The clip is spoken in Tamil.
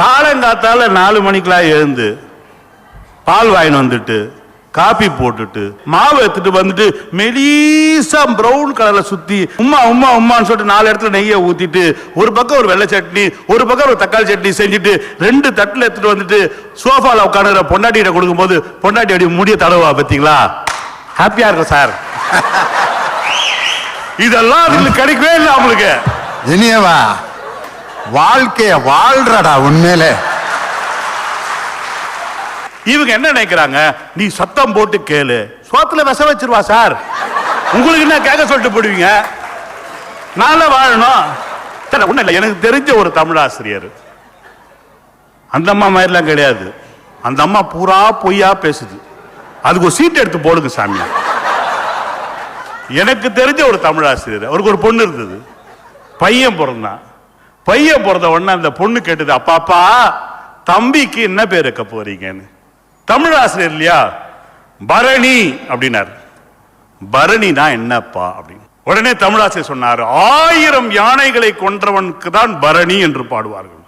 காலங்காத்தால 4 மணிக்கெல்லாம் எழுந்து பால் வாங்கிட்டு வந்துட்டு காப்பி போட்டுட்டு மாவு எடுத்துட்டு வந்துட்டு மெலிசா பிரவுன் கலர்ல சுத்தி உம்மா உம்மா உம்மான்னு சொல்லிட்டு 4 இடத்துல நெய்யை ஊத்திட்டு ஒரு பக்கம் ஒரு வெள்ளை சட்னி ஒரு பக்கம் ஒரு தக்காளி சட்னி செஞ்சுட்டு 2 தட்டுல எடுத்துட்டு வந்துட்டு சோஃபால உட்காந்துற பொண்டாட்டிகிட்ட கொடுக்கும்போது பொண்டாட்டி அப்படி முடிய தடவா பார்த்தீங்களா? ஹாப்பியா இருக்கும் சார். இதெல்லாம் அதுக்கு கிடைக்கவே இல்லை அவங்களுக்கு. இனியவா வாழ்க்கைய வாழ்றடா உண்மையிலே. இவங்க என்ன நினைக்கிறாங்க, நீ சத்தம் போட்டு கேளு, சோத்துல விஷ வச்சிருவா சார், உங்களுக்கு என்ன கேட்க சொல்லிட்டு போடுவீங்க, நாள வாழணும். ஒண்ணு இல்லை, எனக்கு தெரிஞ்ச ஒரு தமிழ் ஆசிரியர், அந்த அம்மா மாதிரிலாம் கிடையாது, அந்த அம்மா பூரா பொய்யா பேசுது, அதுக்கு ஒரு சீட் எடுத்து போடுங்க சாமி. எனக்கு தெரிஞ்ச ஒரு தமிழ் ஆசிரியர், அவருக்கு ஒரு பொண்ணு இருந்தது, பையன் பிறந்தான். பையன் பிறந்த உடனே அந்த பொண்ணு கேட்டது, அப்பாப்பா தம்பிக்கு என்ன பேர் வைக்க போறீங்கன்னு. தமிழ் ஆசிரியர் இல்லையா, பரணி அப்படின்னாரு. பரணினா என்னப்பா அப்படின்னு உடனே தமிழ் ஆசிரியர் சொன்னார், 1000 யானைகளை கொன்றவனுக்கு தான் பரணி என்று பாடுவார்கள்.